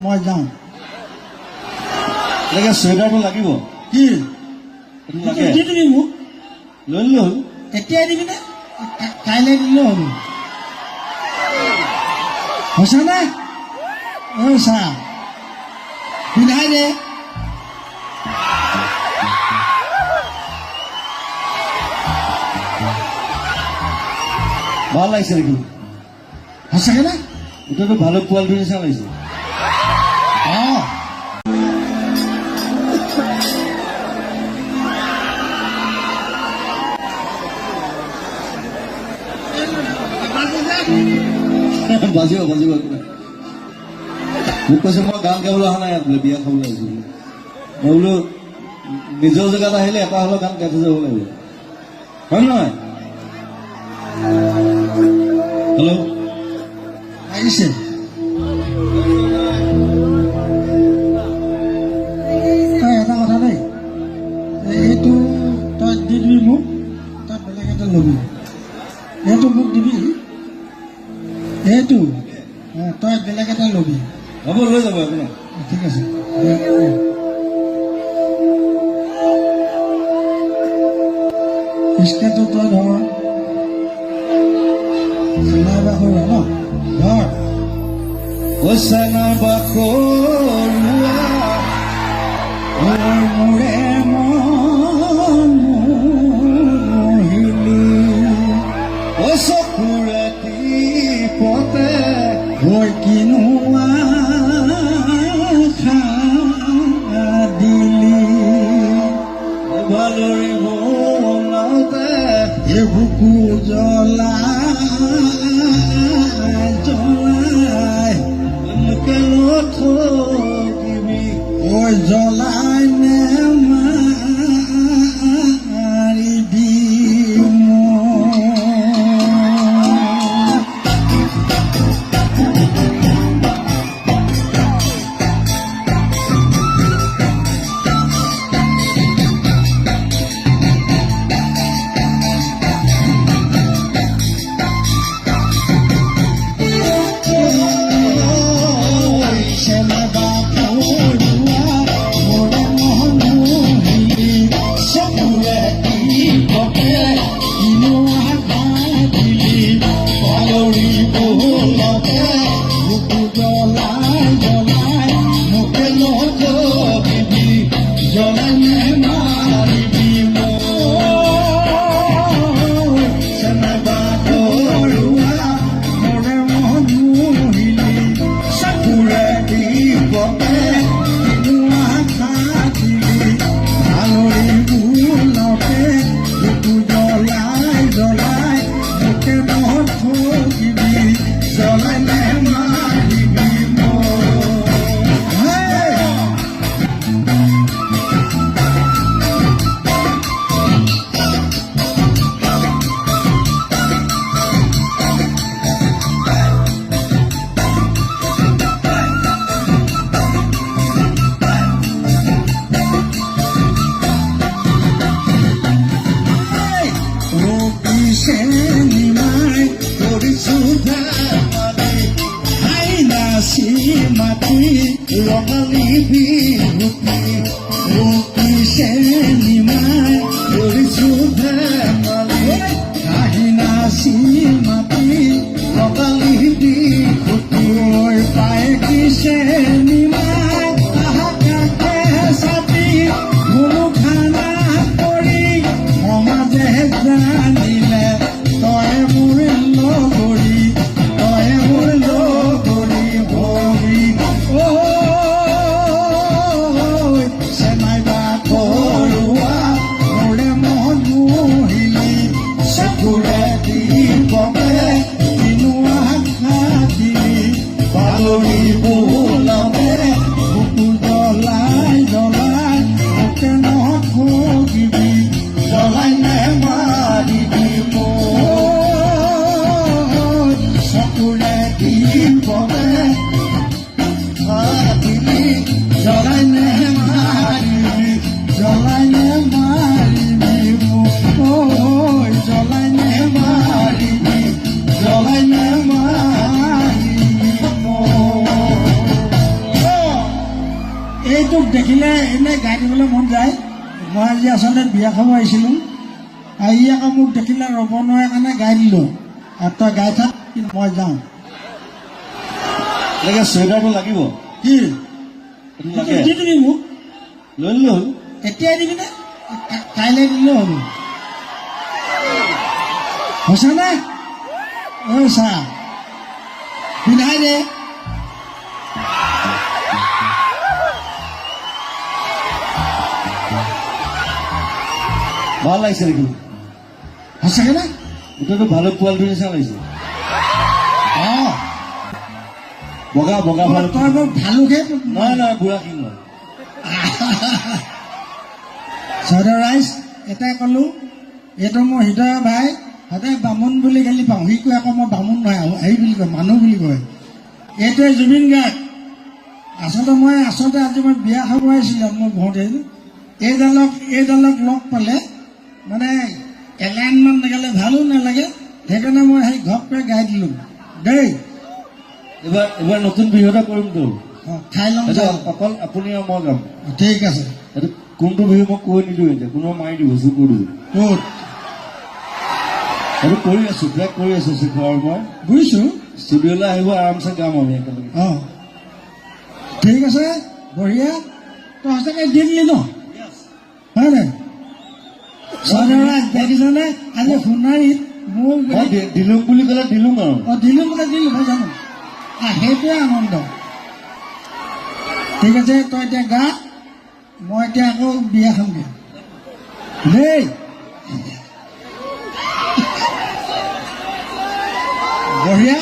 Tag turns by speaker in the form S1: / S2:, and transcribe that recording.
S1: মই যাওঁ
S2: লাগে চুৱেটাৰটো লাগিব
S1: কি
S2: লাগে
S1: দি দিবি মোক
S2: লৈ ল'লো হ'ল
S1: এতিয়াই দিবিনে কাইলৈ দিলেও হ'ব হৈছেনে ঐ চা পিন্ধাই দে
S2: ভাল লাগিছে দেখোন
S1: সঁচাকেনে
S2: এতিয়াতো ভালুক পোৱালিটোৰ নিচিনা লাগিছে
S1: অঁ
S2: বাজিব বাজিব মোক কৈছে মই গান গাবলৈ অহা নাই ইয়াত বোলে বিয়া খাবলৈ আহিছো মই বোলো নিজৰ জেগাত আহিলে এটা হ'লেও গান গাই থৈ যাব লাগিব হয় নহয় হেল্ল'
S1: আহিছে এটা কথা দেই এইটো তই দি দিবি মোক তই বেলেগ এটা ল'বি এইটো মোক দিবি এইটো তই বেলেগ এটা ল'বি
S2: হ'ব লৈ যাব একো নাই
S1: ঠিক আছে স্কেটো তই ধৰ চিলাই বাখৰুৱা ন ধৰ
S2: চেনা বাখৰুৱা
S1: মোৰে মন মোহিনী
S2: চকুৰে পতে
S1: হৈ কিনোৱা দিলি
S2: ভালৰি বনাওঁতে
S1: এই বুকু জ্বলাই
S2: মোকে নথকিবি
S1: ঐ জ্বলাই নে মাৰিবি মাটি ৰঙালী বিহুতি ৰূপিছে নিমাই কৰিছোঁ ধেমালি হাঁহি নাচি মাতি ৰঙালী বিহুতি পাই কিছে নিমাই কাষে চাপি কোনো খানা কৰি সমাজে জানিলে তই মোৰ লগৰী তই মোৰ লগৰী ভৰি চেনাই বাখৰুৱা মোৰে মন মোহিনী চকুৰে দিবকে কিনোৱা খাতিনি বালৰি বোলাবে বুকু জ্বলাই জ্বলাই মোকে নথকিবি জ্বলাই নে মাৰিবি চকুৰে দিবকে খাতিনি জ্বলাই নে মাৰিবি জ্বলাই নে মাৰিবি জ্বলাই নে মাৰিবি জ্বলাই নে মাৰিবি এইটোক দেখিলে এনেই গাই দিবলৈ মন যায়। মই আজি আচলতে বিয়া খাব আহিছিলোঁ, ই আকৌ মোক দেখিলে ৰ'ব নোৱাৰে কাৰণে গাই দিলোঁ। আৰু তই গাই থাক, কিন্তু মই যাওঁ।
S2: এনেকে চুৱেটাৰটো লাগিব,
S1: কি
S2: সেইটো লাগে,
S1: দি দিবি মোক?
S2: লৈ ল'লে হ'ল।
S1: এতিয়াই দিবিনে? কাইলৈ দিলেও হ'ব। হৈছেনে? ঐ চা, পিন্ধাই দে।
S2: ভাল লাগিছে দেখি,
S1: সঁচাকে নে?
S2: গোটেইটো ভালুক পোৱালিটোৰ নিচিনা লাগিছে।
S1: অঁ,
S2: বগা বগা ভালুক।
S1: তই মোক ভালুকহে
S2: নহয় নহয়, বুঢ়া কিং হয়।
S1: চৌধৰ ৰাইজ এটাই ক'লোঁ, এইটো মোৰ হৃদয় ভাই, সদায় বামুণ বুলি গালি পাওঁ। সি কয় আকৌ মই বামুণ নহয়, হেৰি বুলি কয়, মানুহ বুলি কয়। এইটোৱে জুবিন গাৰ্গ। আচলতে আজি মই বিয়া খাব আহিছিলোঁ মোৰ ঘৰতে। এইডালক লগ পালে মানে এলাইনমান নাগালে ভালো নালাগে, সেইকাৰণে মই সেই ঘপকৈ গাই দিলোঁ দেই।
S2: এইবাৰ নতুন বিহু এটা কৰিমতো,
S1: খাই ল'ম।
S2: অকল আপুনি আৰু মই গাম।
S1: ঠিক আছে।
S2: এইটো কোনটো বিহু মই কৈ নিদিওঁ, এতিয়া কোনোবা মাৰি দিব, চুৰ কৰি দিব।
S1: ক'ত?
S2: সেইটো কৰি আছো, ট্ৰেক কৰি আছো শিখৰ আৰু মই।
S1: বুজিছোঁ।
S2: ষ্টুডিঅ'লৈ আহিব, আৰামছে গাম আমি একেলগে।
S1: অঁ, ঠিক আছে, বঢ়িয়া। তই সঁচাকৈ দি দিলি ন? হয় নাই? চৌধৰা দেখিছনে আজি সোণাৰীত মোৰ
S2: দিলুং বুলি ক'লে দিলুং আৰু।
S1: অঁ, দিলোঁ মানে দিলোঁ, মই জানো। সেইটোৱে আনন্দ। ঠিক আছে, তই এতিয়া গা, মই এতিয়া আকৌ বিয়া খামগৈ দেই। বঢ়িয়া।